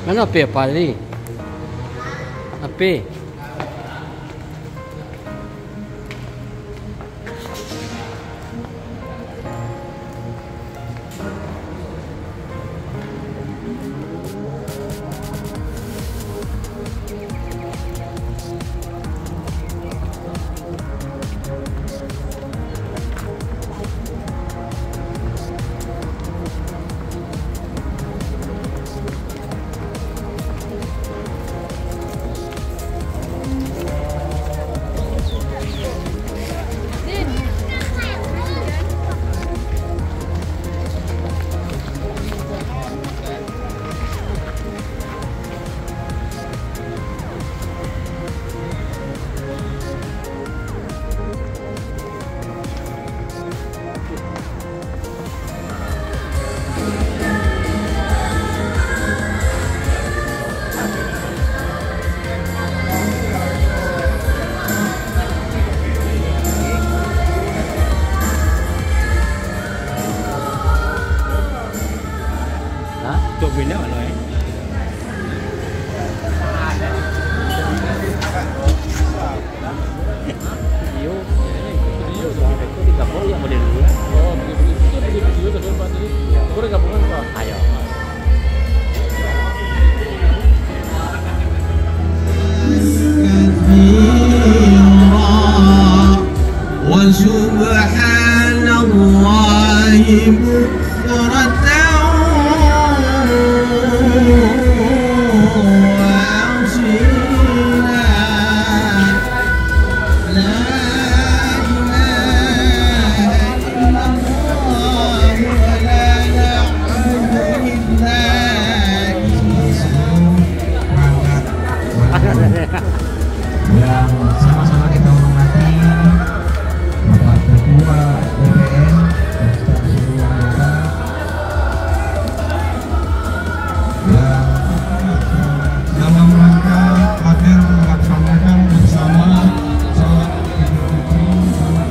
Ano api apa ini? Api. Tuh bina ano eh? Video. Video itu digabung yang model dulu. Oh, video tadi Pak tadi. Boleh gabungan Pak? Ayo. وسبحان الله بكرة وأصيلا لا إله إلا الله ولا نعبد إلا yang sama-sama kita hormati Bapak Ketua DPR dan seluruh anggota yang dalam rangka hadir melaksanakan bersama salat Idul Fitri salat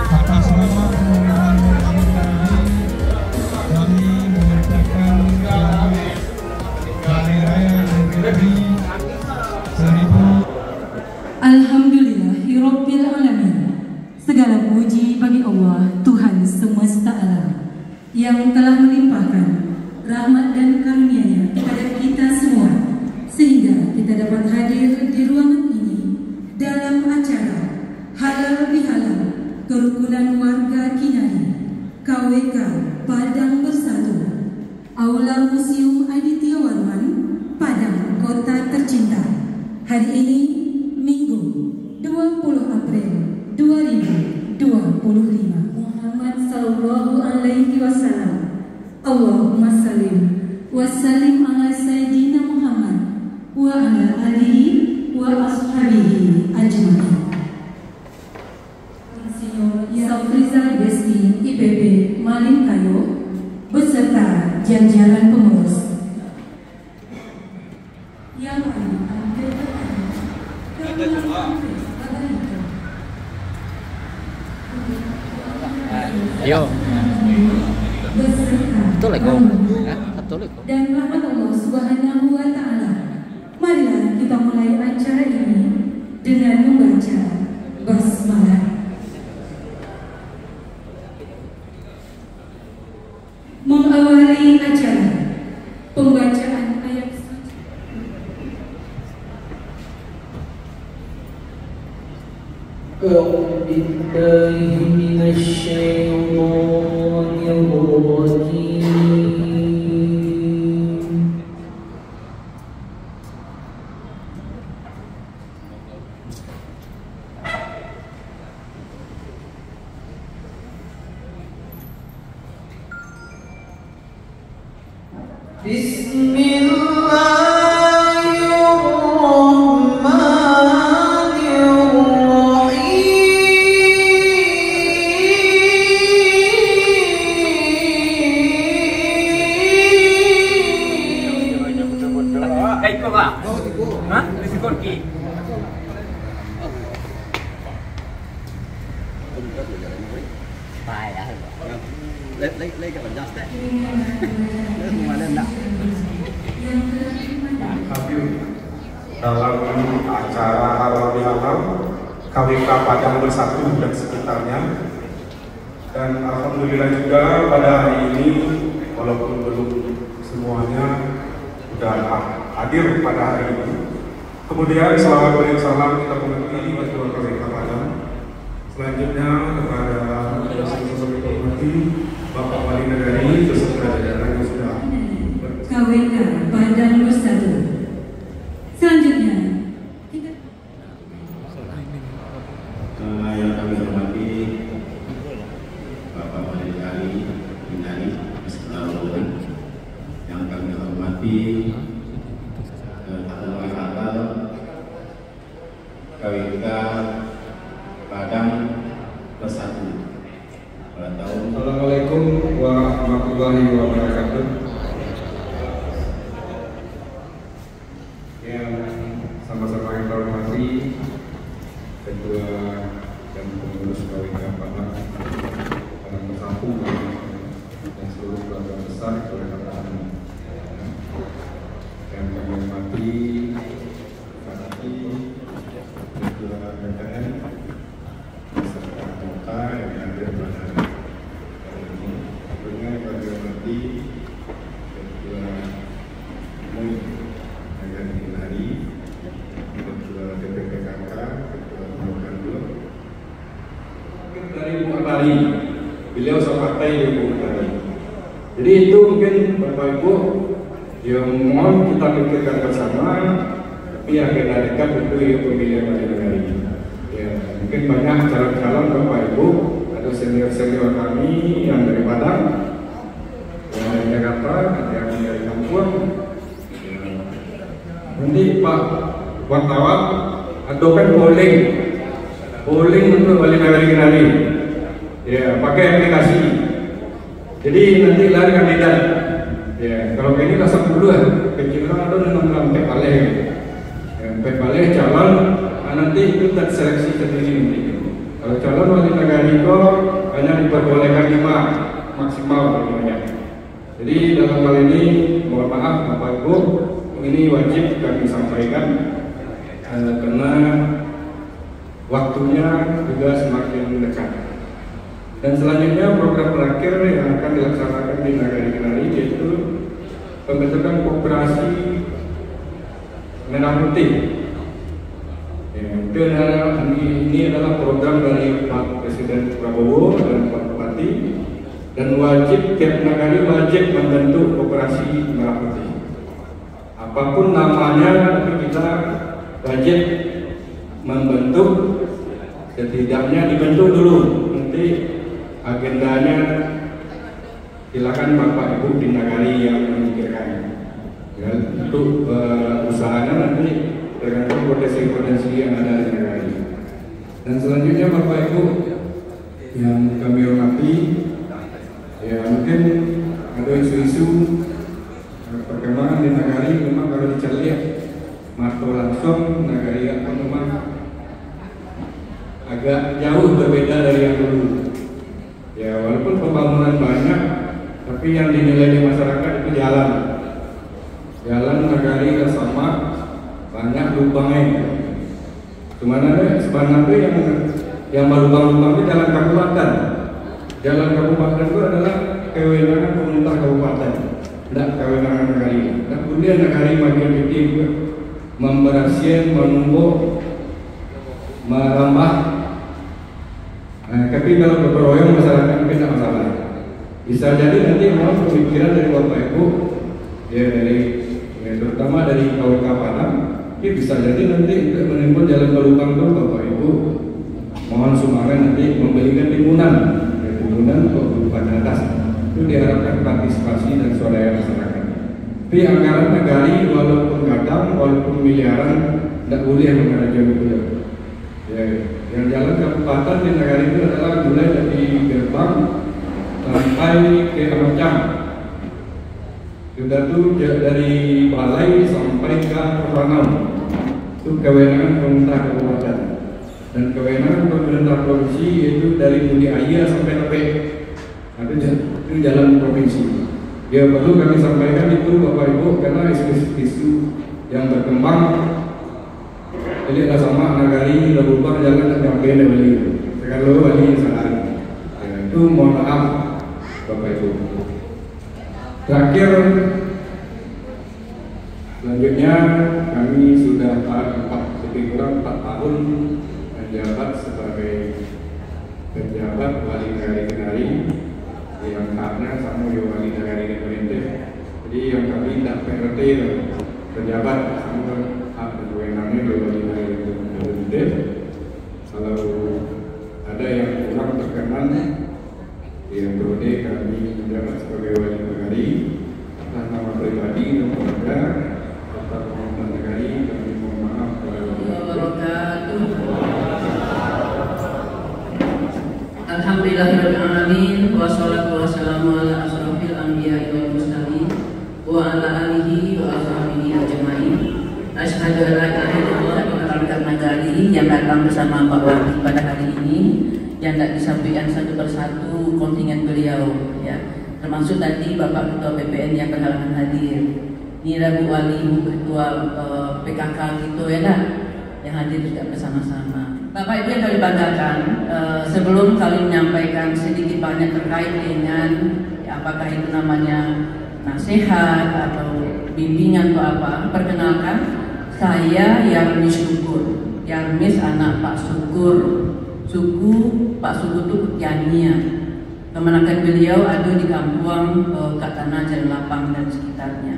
atas nama pemenangan kami mengucapkan hari raya Idul Fitri 1000. Alhamdulillahirabbil alamin. Segala puji bagi Allah Tuhan semesta alam yang telah melimpahkan rahmat dan karunia-Nya kepada kita semua sehingga kita dapat hadir di ruangan ini dalam acara halal bihalal kerukunan warga Kinai KWK Padang Bersatu Aula Museum Aditya Warman Padang Kota Tercinta. Hari ini Minggu 20 April 2025. Muhammad sallallahu alaihi wasallam. Allahumma sallim wa sallim ala sayyidina Muhammad wa ala alihi wa ashabihi ajma'in. Insinyur Safrizal Desti IPB Malingkayo beserta jajaran pengurus. Yang Yo. Assalamualaikum. Assalamualaikum. Dan rahmat Allah Subhanahu wa taala. Marilah kita mulai acara ini dengan membaca basmalah. Mengawali acara pembacaan ayat suci. أعوذ بالله من الشيطان الرجيم بسم الله الرحمن الرحيم. Ikaw ba? Ha? Nisi Gorky. Phải à? Lấy cái just đấy. Lấy semua ada. Dalam acara halal bihalal KWK Padang Bersatu dan sekitarnya, dan alhamdulillah juga pada hari ini walaupun belum semuanya sudah hadir pada hari ini. Kemudian selawat dan salam kita mengerti bagi KWK Padang. Selanjutnya kepada Bapak Wali Negari beserta jajaran yang sudah KWK Padang Bersatu. Selanjutnya kita yang kami hormati Bapak Wali Negari beserta rombongan, yang kami hormati tamu undangan KWK Padang Bersatu. Assalamualaikum warahmatullahi wabarakatuh. Yang sama-sama kita hormati Ketua dan Pengurus KWK Padang Bersatu dan seluruh keluarga besar KWK Padang. Yang kami hormati Ketua BPN beserta anggota yang hadir pada beliau separtai di Bukari. Jadi itu mungkin Bapak Ibu yang mohon kita pikirkan bersama, tapi agenda dekat itu ya pemilihan Wali Negari. Ya, mungkin banyak calon-calon Bapak Ibu atau senior-senior kami yang dari Padang, yang dari Jakarta, yang dari Kampung. Ya. Nanti Pak wartawan adukan polling untuk Wali Negari. Ya, pakai aplikasi. Jadi nanti lari kandidat. Ya, kalau ini rasa dulu ya, kecil-kecilan ada 6 sampai balik. Ya, sampai balik calon, nanti itu terseleksi sendiri nanti. Kalau calon Wali Negari itu hanya diperbolehkan 5 maksimal namanya. Jadi dalam hal ini mohon maaf Bapak Ibu, ini wajib kami sampaikan karena waktunya juga semakin dekat. Dan selanjutnya program terakhir yang akan dilaksanakan di Nagari yaitu pembentukan koperasi Merah Putih. Ya, ini adalah program dari Pak Presiden Prabowo dan Pak Bupati, dan wajib tiap Nagari wajib membentuk koperasi Merah Putih. Apapun namanya, tapi kita wajib membentuk, setidaknya dibentuk dulu. Nanti agendanya silakan Bapak Ibu di Nagari yang memikirkan. Ya, untuk usahanya nanti tergantung potensi-potensi yang ada di Nagari. Dan selanjutnya Bapak Ibu yang kami hormati, ya mungkin ada isu-isu perkembangan di Nagari. Memang kalau dicari marto langsung Nagari akan memang agak jauh berbeda dari yang dulu. Ya, walaupun pembangunan banyak, tapi yang dinilai di masyarakat itu jalan Nagari sama banyak lubangnya. Sebenarnya yang berlubang-lubang itu jalan kabupaten. Jalan kabupaten itu adalah kewenangan pemerintah kabupaten, tidak kewenangan Nagari. Dan kemudian Nagari bagian itu memberasien, menumbuk, merambah. Tapi kalau berperoyong masyarakat mungkin tidak masalah. Bisa jadi nanti mau pemikiran dari Bapak Ibu, ya terutama dari KWK Padang, ini bisa jadi nanti untuk menimbul jalan berlubang itu Bapak Ibu mohon sumbangan nanti memberikan timbunan untuk pada atas. Itu diharapkan partisipasi dan swadaya masyarakat. Tapi anggaran Nagari walaupun kadang, walaupun miliaran, tidak boleh mengajukan itu. Ya, yang jalan kabupaten di Nagari itu adalah mulai dari gerbang sampai ke Amacang. Sudah tuh dari balai sampai ke Ranau. Itu kewenangan pemerintah kabupaten. Dan dan kewenangan pemerintah provinsi yaitu dari Budi Aya sampai Tepek. Itu jalan provinsi. Ya perlu kami sampaikan itu Bapak Ibu karena isu-isu yang berkembang. Jadi ada sama nagari berubah jalan dan campaign dari kalau wali salah. Itu mohon maaf Bapak Ibu. Terakhir selanjutnya kami sudah lebih kurang 4 tahun menjabat sebagai pejabat wali negara Kendari yang haknya sama dengan wali negara pemerintah. Jadi yang kami tidak PRT pejabat sama hak dan wewenangnya dari wali negara pemerintah. Kalau ada yang kurang berkenan yang berode kami menjabat sebagai wali negara atas nama pribadi dan keluarga serta pemerintah negara kami mohon maaf Alhamdulillahirrahmanirrahim. Wassalatu wassalamu ala asrofil anbiya wal mursalin wa ala alihi wa ashabihi ajma'in. Asyhadu an la ilaha illallah wa asyhadu anna yang datang bersama Pak Wali pada hari ini yang tidak disampaikan satu persatu kontingen beliau ya. Termasuk tadi Bapak Ketua BPN yang berhalangan hadir. Ini Rabu Wali Ketua PKK gitu ya dah yang hadir juga bersama-sama. Bapak Ibu yang kami banggakan, sebelum kami menyampaikan sedikit banyak terkait dengan ya, apakah itu namanya nasihat atau bimbingan atau apa, perkenalkan saya Yarmis Syukur. Yarmis anak Pak Syukur, suku Pak Syukur itu Yania. Kemenakan beliau ada di kampung Katana Jalan Lapang dan sekitarnya.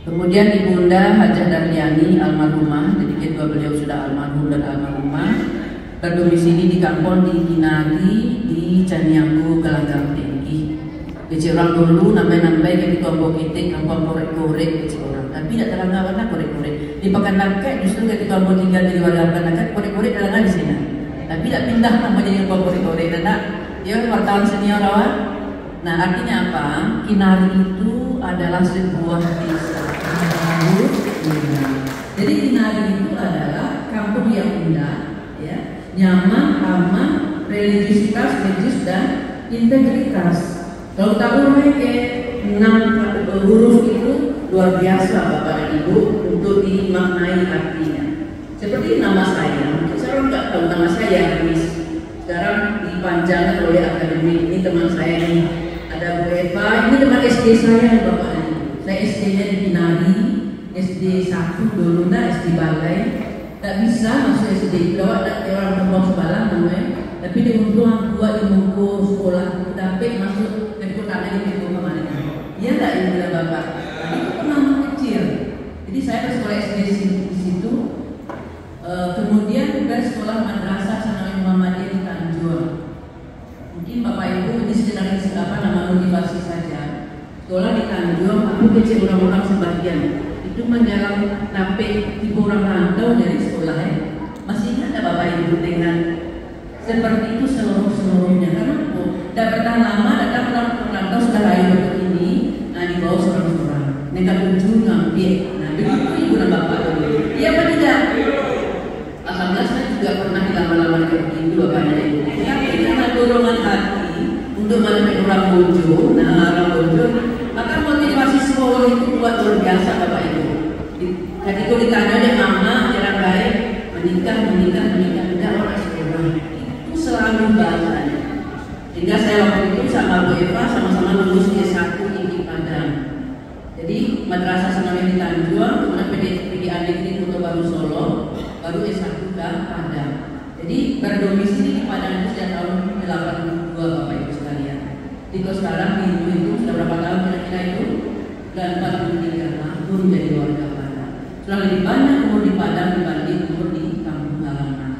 Kemudian Ibunda Hajah Dahliani almarhumah, jadi kedua beliau sudah almarhum dan almarhumah, berdomisili di kampung di Kinari di Caniago Gelanggang Tinggi. Kecil orang dulu nambai-nambai ke kampung kita kampung korek-korek kecil orang, tapi tidak terang warna korek-korek. Di Pekan Nangka justru ke kampung tinggal dari warga Pekan Nangka korek-korek terang di sini. Tapi tidak pindah nama jadi kampung korek-korek dan ya wartawan senior awal. Nah artinya apa? Kinari itu adalah sebuah desa. Jadi Kinari itu adalah kampung yang indah, ya, nyaman, aman, religiusitas, religius dan integritas. Kalau tahu mereka 6 huruf itu luar biasa Bapak dan Ibu untuk dimaknai artinya. Seperti nama saya, saya nggak tahu nama saya Yarmis. Sekarang dipanjangkan oleh akademik ini teman saya ini. Ada Bu Eva, ini teman SD saya Bapak dan Ibu. Saya SD-nya di Kinari. SD 1 dulu nak SD Balai tak bisa masuk SD kalau ada orang tembok sebalang namanya tapi dia untung buat di muka sekolah tapi masuk dan kota di pintu kemana dia tak ini bilang bapak tadi itu pernah kecil jadi saya bersekolah SD di situ kemudian juga sekolah madrasah Sanawiyah Muhammadiyah di Tanjung. Mungkin bapak ibu ini sedang apa nama motivasi saja sekolah di Tanjung aku kecil orang-orang sebagian itu menjalan sampai ibu orang rantau dari sekolah masih ingat bapak ibu dengan seperti itu seluruhnya karena tidak bertahan lama datang orang rantau sudah lahir begini nah di bawah seorang-seorang mereka ujung ngambil nah begitu ibu dan bapak dulu iya apa tidak alhamdulillah saya juga pernah lama-lama begitu bapaknya ibu tapi karena dorongan hati untuk menemui orang bojo nah orang bojo maka motivasi sekolah itu buat luar biasa bapak ibu. Ketika ditanya oleh mama jarang baik menikah tidak orang sekolah itu selalu bahasanya. Sehingga saya waktu itu sama Bu Eva sama-sama lulus S1 di Padang. Jadi madrasah Sanawiyah di Tanjung, kemudian PDA Negeri Kota Baru Solo, baru S1 ke Padang. Jadi berdomisili di Padang itu sejak tahun 82 Bapak Ibu sekalian. Jadi sekarang itu sudah berapa tahun kira-kira itu? Dan 43 tahun jadi warga Padang. Sudah lebih banyak umur di Padang dibanding umur di kampung halaman.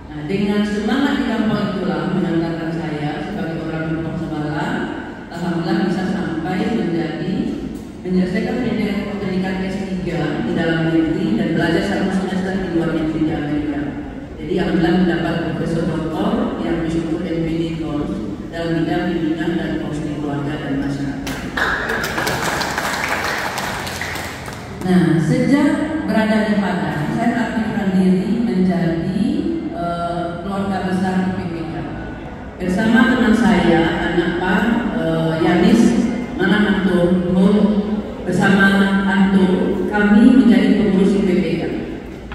Nah, dengan semangat di kampung itulah mengantarkan saya sebagai orang kampung Sebalang, alhamdulillah bisa sampai menjadi menyelesaikan pendidikan S3 di dalam negeri dan belajar 1 semester di luar negeri di Amerika. Jadi alhamdulillah mendapat profesor doktor yang bersyukur MPD dalam bidang bimbingan dan konseling keluarga dan masyarakat. Nah, sejak berada di Padang, saya aktifkan diri menjadi Yanis, mana antum, bersama antum kami menjadi pengurus IPPK.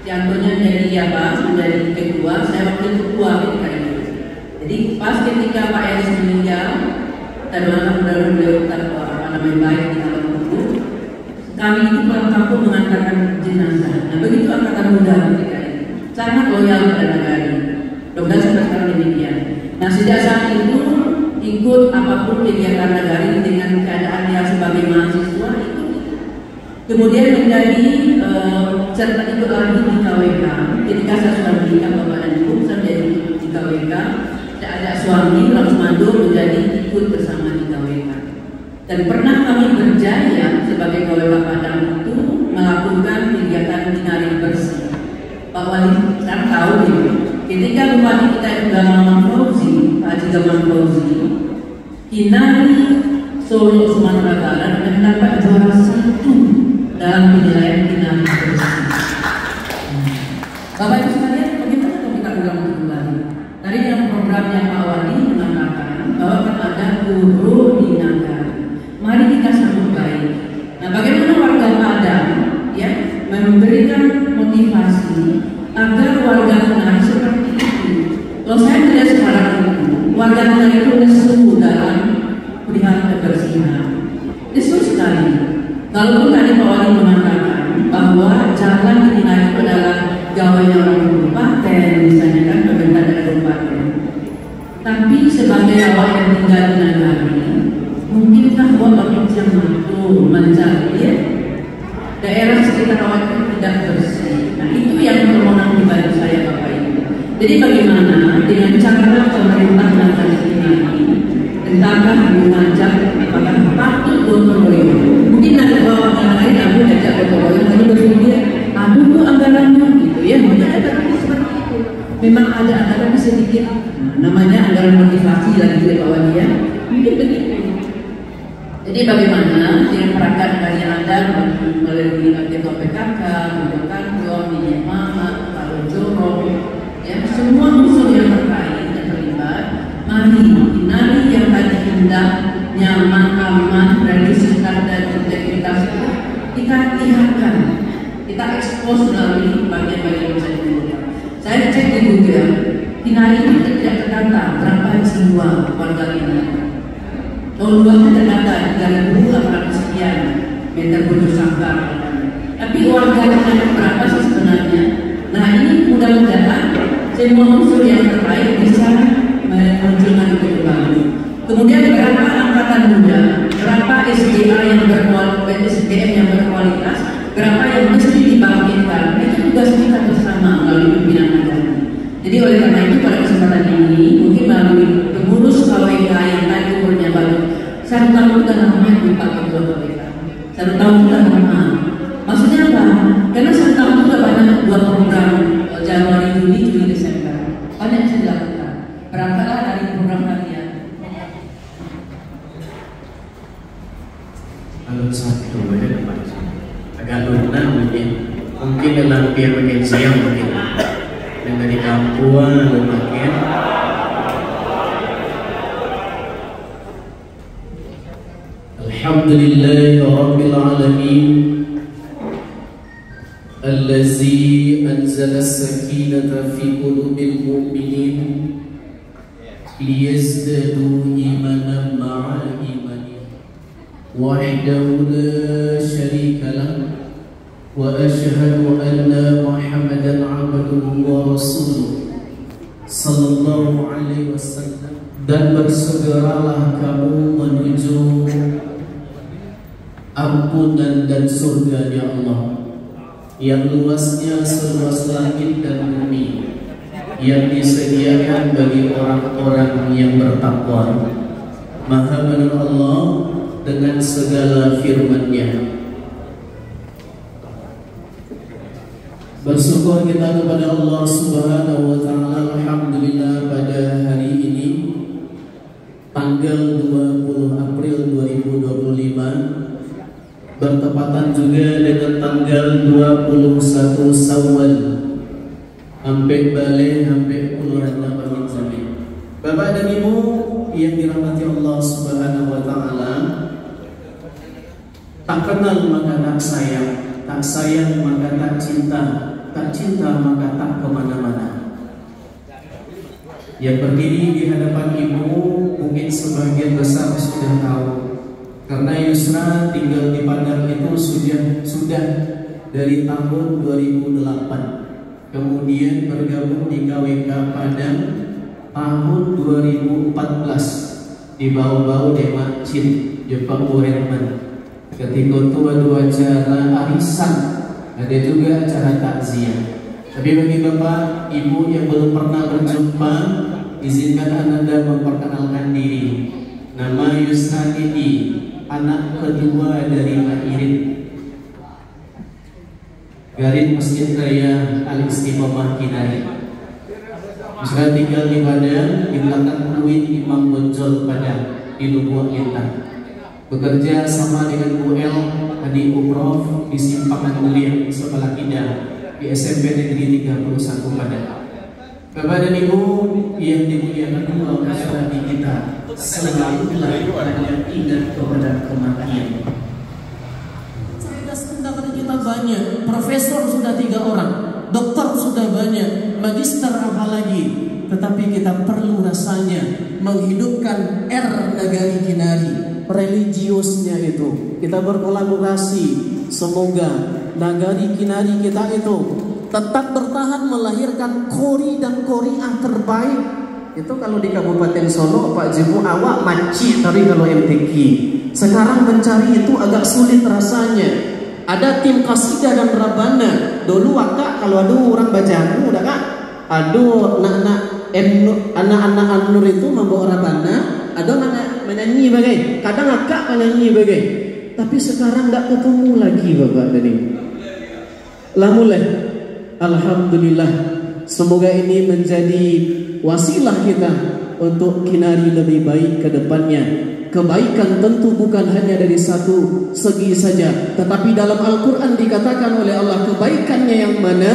Si Antonya menjadi menjadi ketua, saya wakil ketua ketika itu. Jadi pas ketika Pak Yanis meninggal, kita doakan beliau tetap baik di alam kubur. Kami itu pulang kampung mengantarkan jenazah. Nah begitu angkatan muda ketika itu, sangat loyal pada negara. Mudah-mudahan sampai sekarang demikian. Nah sejak saat itu ikut apapun kegiatan negara dengan keadaan dia sebagai mahasiswa itu. Kemudian menjadi serta ikut lagi di KWK. Ketika saya sudah menikah bapak dan ibu, saya menjadi di KWK. Saya ajak suami langsung mandur menjadi ikut bersama di KWK. Dan pernah kami berjaya sebagai KWK Padang itu melakukan kegiatan Hinari bersih. Pak Wali sekarang tahu ini. Ketika bupati kita itu Gamal Fauzi, Pak Haji Gamal Fauzi, Hinari Solo Sumatera Barat mendapat juara 1 dalam penilaian Hinari bersih. Bapak Ibu sekalian, bagaimana kalau kita ulang kembali? Tadi dalam programnya Pak Wali mengatakan bahwa kan ada guru di Nagari. Mari kita sambut baik. Nah, bagaimana warga Padang ya memberikan motivasi agar warga Nagari seperti itu. Kalau saya melihat sekarang itu, warga Nagari itu lesu dalam perihal kebersihan. Lesu sekali. Kalau tadi Pak Wali mengatakan bahwa jalan di Nagari itu adalah gawainya orang kabupaten, misalnya kan pemerintah dari kabupaten. Tapi sebagai awak yang tinggal di Nagari, mungkinkah Bapak bisa mencari ya? Daerah sekitar awak itu tidak bersih. Nah itu yang permohonan pribadi saya Bapak Ibu. Jadi bagaimana dengan cara pemerintah Nagari ini? Entahkah mengajak apakah patut gotong royong? Mungkin nanti bawa Nagari aku ajak gotong royong, lalu berpikir, aduh bu anggarannya gitu ya. Mungkin ada seperti itu. Memang ada anggaran sedikit. Namanya anggaran motivasi lagi oleh Pak Wali ya. Mungkin begitu. Jadi bagaimana dengan perangkat dari Anda melalui ketua PKK, Ketua Minyak Mama, Kalau Jorong, ya semua unsur yang terkait dan terlibat, mari Hinari yang tadi indah, nyaman, aman, redusikan dan integritas itu kita lihatkan, kita ekspos melalui bagian-bagian yang bisa dibutuhkan. Saya cek di Google, Hinari itu tidak terdata berapa jiwa warga Hinari. Tahun 2000 terdata 3.800 sekian meter bujur sangkar. Tapi warganya berapa sih sebenarnya? Nah ini mudah-mudahan semua unsur yang terkait bisa memunculkan itu kembali. Kemudian berapa angkatan muda, berapa SDM yang berkualitas, berapa yang mesti dibangkitkan. Itu tugas kita bersama melalui pimpinan negara. Jadi oleh karena itu pada kesempatan ini mungkin melalui pengurus KWK yang tadi umurnya baru 1 tahun sudah namanya dipakai ketua KWK. 1 tahun sudah lama. Maksudnya apa? Karena 1 tahun sudah banyak buat program Januari, Juli, Desember. Banyak yang bisa dilakukan. Berangkatlah dari program kalian. Kalau satu ya agak lunak mungkin dalam biar bagian saya mungkin dan dari kampuan mungkin. Alhamdulillahi Rabbil Alamin Allazi anzala as-sakinata fi qulubil mu'minin liyazdadu imanan ma'a imanihim wahdahu la syarika lahu wa ashhadu anna Muhammadan 'abduhu wa rasuluh sallallahu alaihi wasallam. Dan bersegeralah kamu menuju ampunan dan surganya Allah yang luasnya seluas langit dan bumi, yang disediakan bagi orang-orang yang bertakwa. Maha benar Allah dengan segala firman-Nya. Bersyukur kita kepada Allah Subhanahu wa taala. Alhamdulillah pada hari ini tanggal 20 April 2025 bertepatan juga dengan tanggal 21 Syawal. Hampir balik, hampir puluhan tahun sampai. Bapak dan Ibu yang dirahmati Allah Subhanahu wa taala, tak kenal maka tak sayang maka tak cinta maka tak kemana-mana. Yang berdiri di hadapan ibu mungkin sebagian besar sudah tahu, karena Yusra tinggal di Padang itu sudah dari tahun 2008, kemudian bergabung di KWK Padang tahun 2014 di bau-bau Demak Cin Jepang Bu Herman. Ketika itu ada acara arisan, ada juga acara takziah. Tapi bagi bapak ibu yang belum pernah berjumpa, izinkan Ananda memperkenalkan diri. Nama Yusra Nidi, anak kedua dari Pak Irin, Garin Masjid Raya Al-Istiqomah Kinari. Yusra tinggal di Padang, di belakang Pluit Imam Bonjol Padang, di Lubuk Lintas. Bekerja sama dengan Bu El Hadi Umroh di Simpangan Mulia sebelah Kidal di SMP Negeri 31 Padang. Bapak dan Ibu yang dimuliakan Allah Subhanahu kita, selalulah hanya ingat kepada kematian. Cerdas undangan kita banyak, profesor sudah 3 orang, dokter sudah banyak, magister apalagi. Tetapi kita perlu rasanya menghidupkan Nagari Kinari, religiusnya itu. Kita berkolaborasi, semoga Nagari Kinari kita itu tetap bertahan melahirkan kori dan koriah terbaik. Itu kalau di Kabupaten Solo Pak Jibu awak maci, tapi kalau MTQ sekarang mencari itu agak sulit rasanya. Ada tim kasidah dan rabana. Dulu akak kalau ada orang bajamu udah kak, aduh anak-anak An-Nur itu membawa rabana, ada menyanyi bagai, kadang akak menyanyi bagai. Tapi sekarang tidak ketemu lagi bapak dan ibu. Mulai, alhamdulillah, semoga ini menjadi wasilah kita untuk Kinari lebih baik ke depannya. Kebaikan tentu bukan hanya dari satu segi saja, tetapi dalam Al-Quran dikatakan oleh Allah kebaikannya yang mana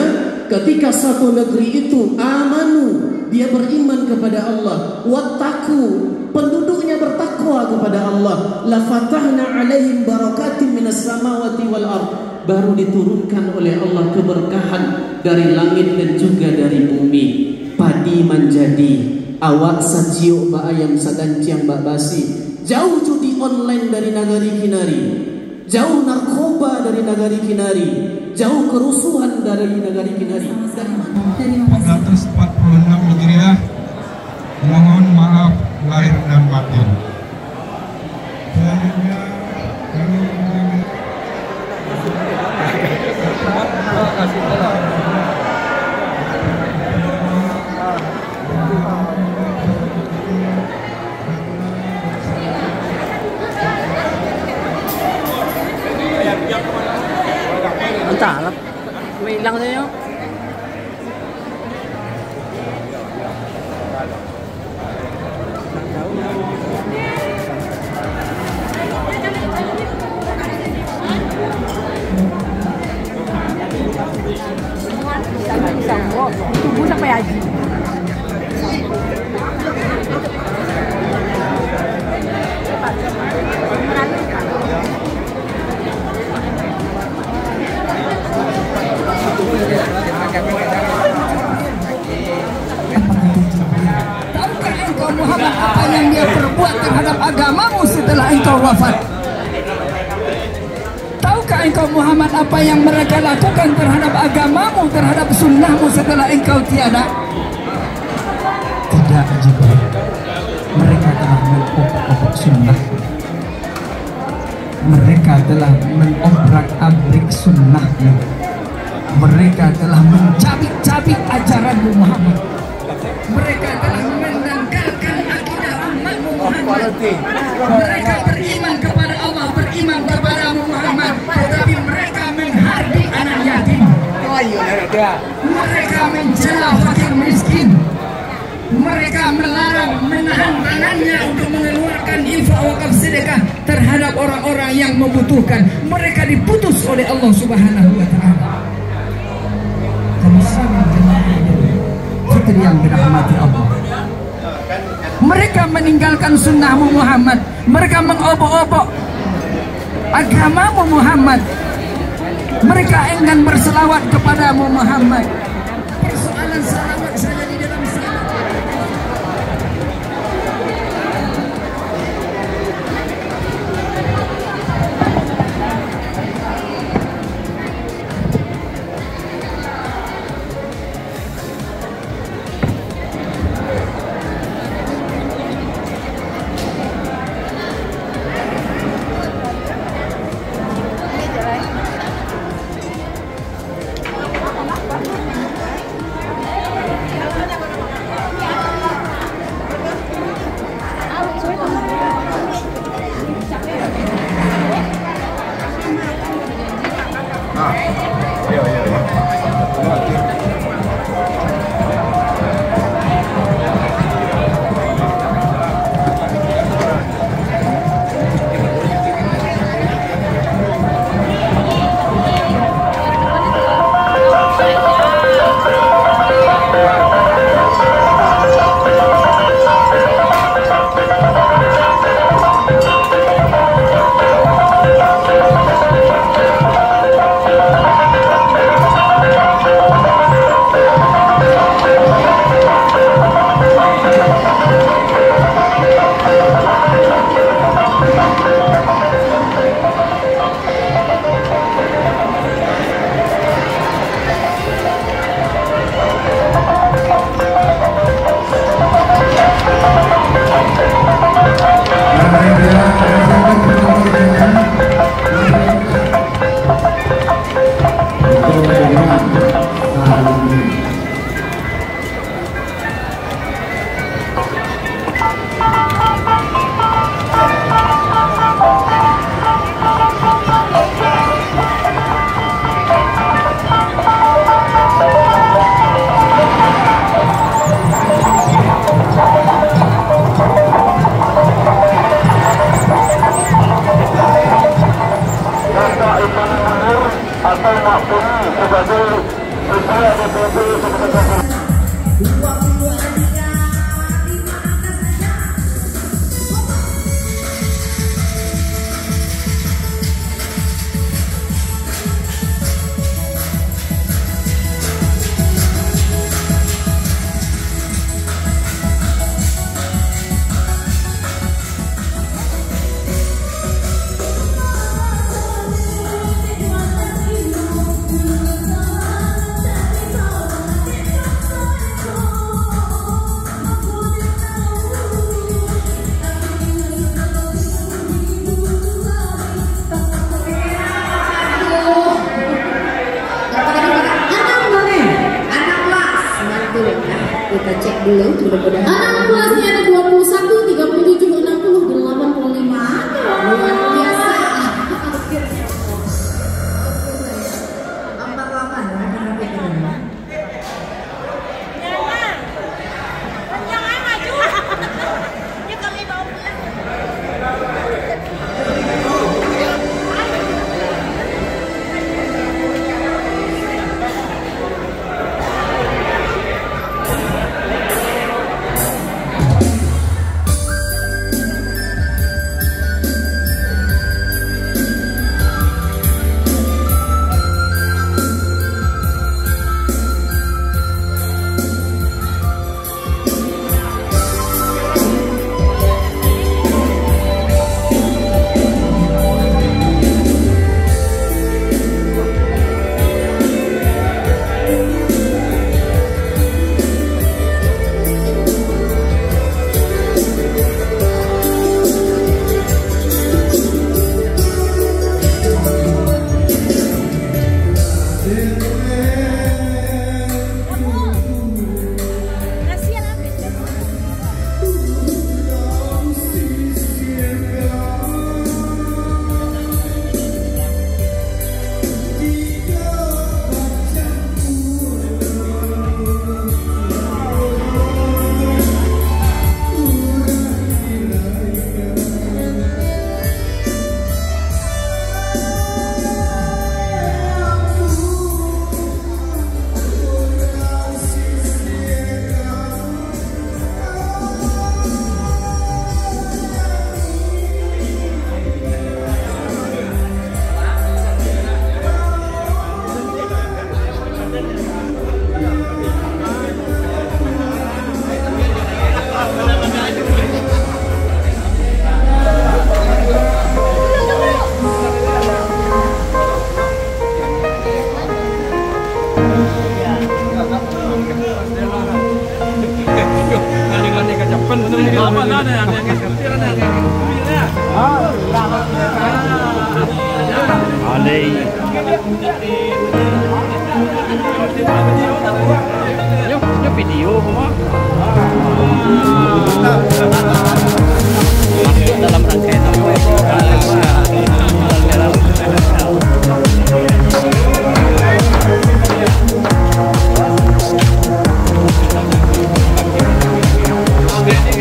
ketika satu negeri itu amanu, dia beriman kepada Allah, wattaqu, penduduknya bertakwa kepada Allah, la fatahna alaihim barakatim minas samawati wal ard, baru diturunkan oleh Allah keberkahan dari langit dan juga dari bumi. Padi menjadi, awak sajiuk ba ayam sadanciang ba basi. Jauh judi online dari Nagari Kinari, jauh narkoba dari Nagari Kinari, jauh kerusuhan dari Nagari Kinari. 446 Hijriah, mohon maaf lahir dan batin. Selanjutnya kami entah lah, hilang saja. Tunggu sampai haji. Tahukah engkau Muhammad apa yang dia perbuat terhadap agamamu setelah engkau wafat? Tahukah engkau Muhammad apa yang mereka lakukan terhadap agamamu, terhadap sunnahmu setelah engkau tiada? Tidak, Jibril. Mereka telah mengobrak sunnah. Mereka telah mengobrak-abrik sunnahmu. Mereka telah mencabik-cabik ajaranmu Muhammad. Mereka telah mendangkalkan akidah umatmu Muhammad. Mereka beriman kepada Allah, beriman kepada Muhammad, tetapi mereka menghardik anak yatim. Mereka mencela fakir miskin. Mereka melarang, menahan tangannya untuk mengeluarkan infak wakaf sedekah terhadap orang-orang yang membutuhkan. Mereka diputus oleh Allah Subhanahu wa taala. Fitri yang dirahmati Allah, Mereka meninggalkan sunnahmu Muhammad. Mereka mengobok-obok agamamu Muhammad. Mereka enggan berselawat kepadamu Muhammad. Persoalan salawat saja di dalam salat. Kita cek dulu mudah-mudahan. Anak kelasnya ada 21, 37, 60, 85. Luar biasa. 48. Jangan maju. Dia kami bawa pulang. video masuk dalam rangkaian Bye.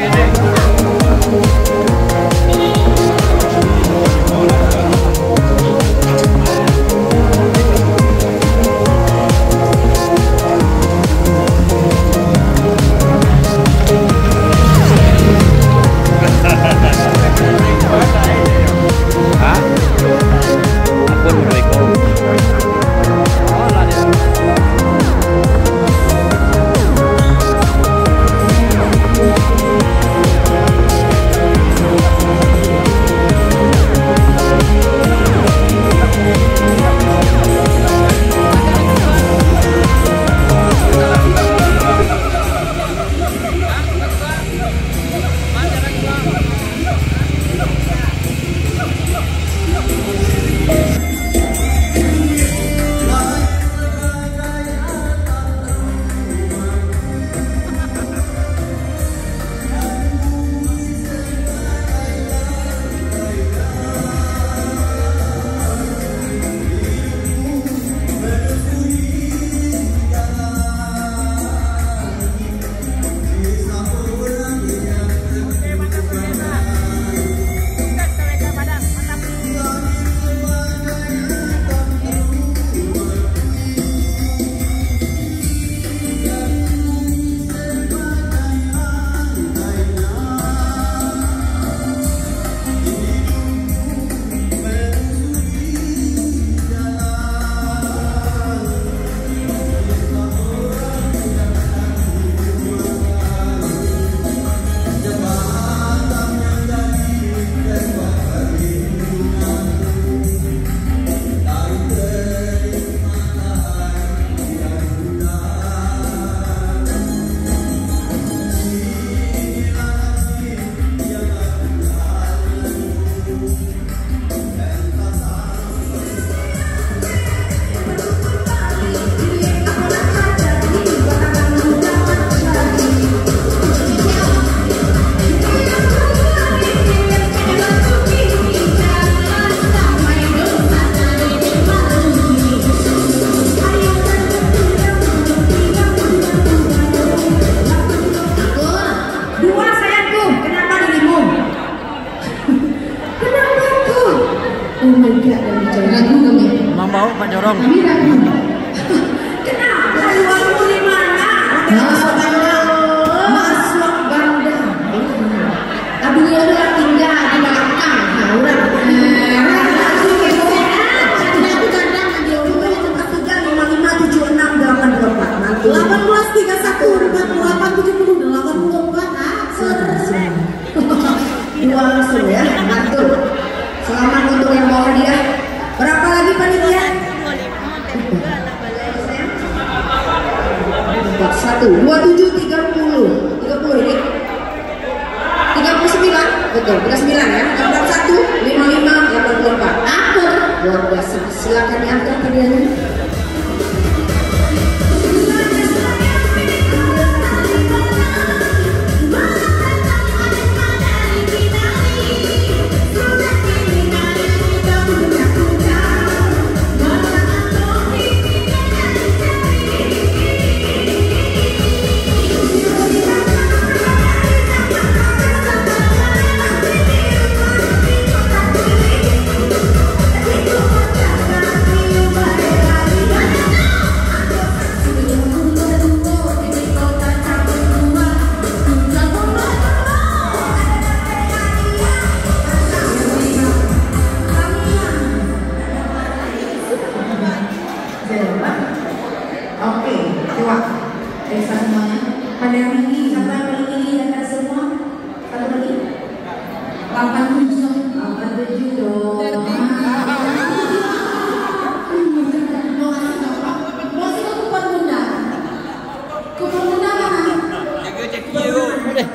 deh.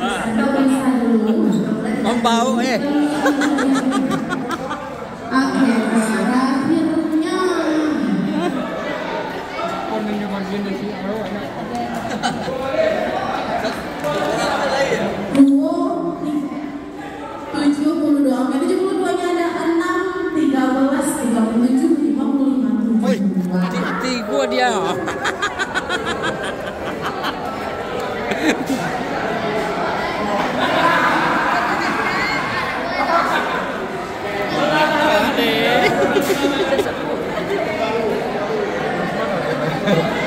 Om bau Oke, terakhirnya. Oke, 72-nya ada 6, 13, 37, 55, 72. Di gua dia.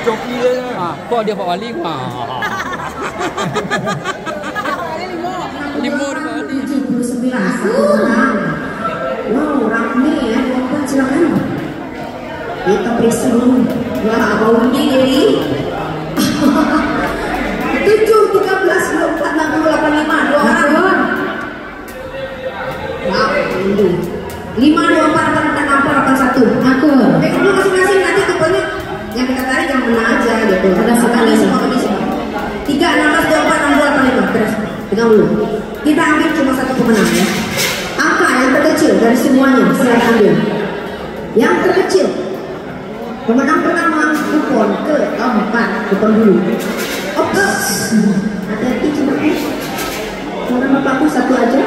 Joki dia. Kok dia Pak Wali? Limo di Pak Wali. 79. Wow, rame ya, lompat silakan. Kita periksa dulu. Wah, bau diri. 7, 13, 24, 68, 5, 2 orang. Wow, ini 5, 24, 84, 81. Aku. Pegang dulu masing-masing, nanti pokoknya yang kita tarik yang mana aja gitu. Ada sekali semua kami semua. 3, 16, 24, 68, 5. Terus, pegang dulu. Kita ambil cuma satu pemenang ya. Angka yang terkecil dari semuanya, saya ambil. Yang terkecil. Pemenang pertama, kupon ke-4. Kupon dulu. Oke. Hati-hati cuma Karena bapakku satu aja.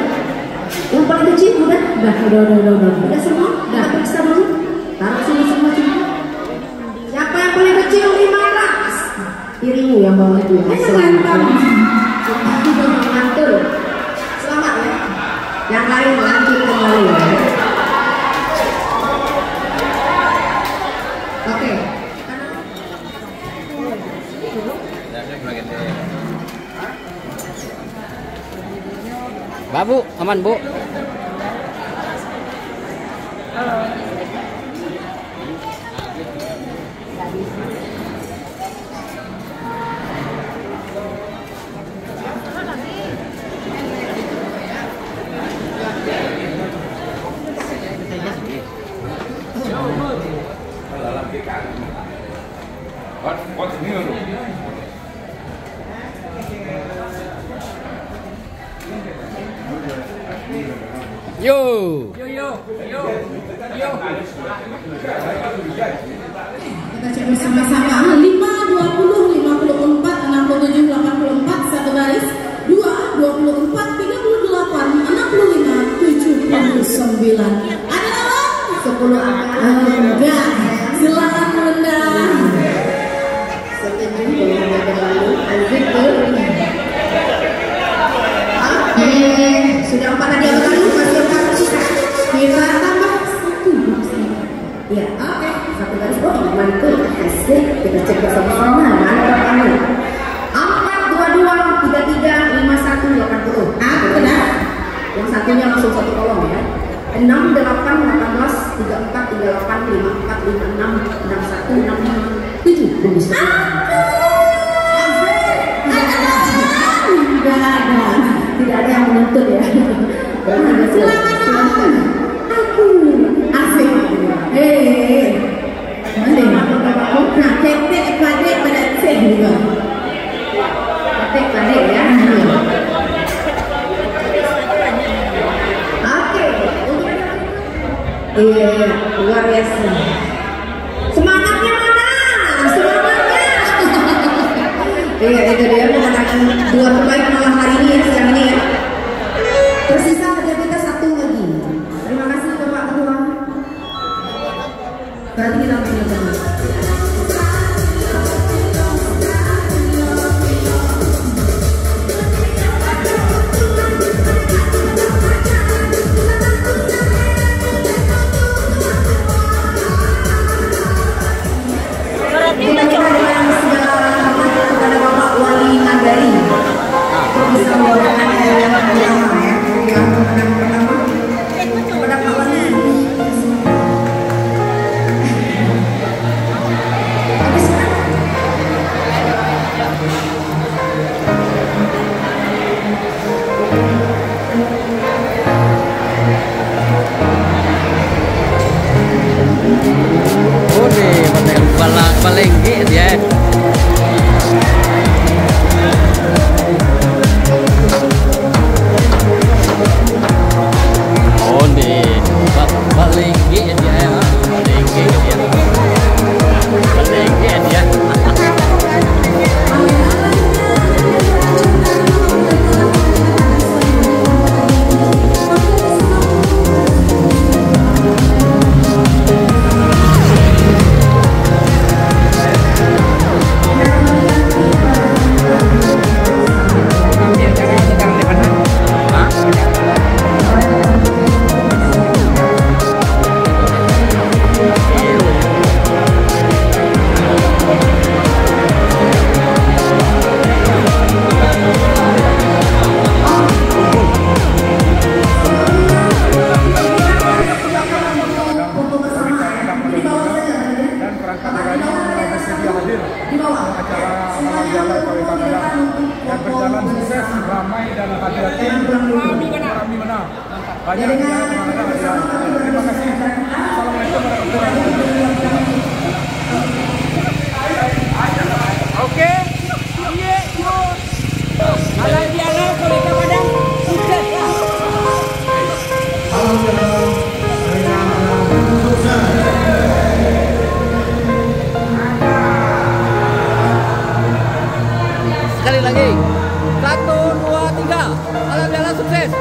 Yang paling kecil udah. Udah semua? Udah periksa dulu. Taruh sini semua cuma. Siapa yang paling kecil? 500. Piringmu yang bawa itu. Selamat. Mantul. Selamat ya. Yang lain lanjut kembali. Oke. Mbak Bu, aman Bu. Yo. Kita cek bersama-sama. 5, 20, 54, 67, 84, satu baris. 2, 24, 38, 65, 79. Ada lawan? 10 enggak. Silakan menendang. Sudah 4 tadi apa tadi? Masih 4 sisa. Kita tambah 1. Ya, oke. Satu garis bawah mantul. Asik. Kita cek bersama-sama. Mana bapaknya? 4, 22, 33, 51, 80. Benar. Yang satunya langsung satu kolom ya. 6, 8, 18, 34, 38, 54, 56, 61, 65, 7. Bagus. Tidak ada yang menuntut ya. Silakan. Aku asik. Nah, ketek padek pada cek juga. Ketek padek ya. Oke. Iya, luar biasa. Semangatnya mana? Semangatnya. Iya, itu dia memenangkan 2 terbaik malam hari ini ya, siang ini ya. Tersisa kerja kita 1 lagi. Terima kasih Bapak Ketua. Berarti kita punya teman. Kita dengan segala hormat kepada Bapak Wali Nagari. hati-hati. Kami menang. Banyak terima kasih. Assalamualaikum warahmatullahi wabarakatuh. Oke. Iya, yuk. Alang Diana Koleka Padang sukses lah. Sekali lagi. 1, 2, 3. Alang Diana sukses.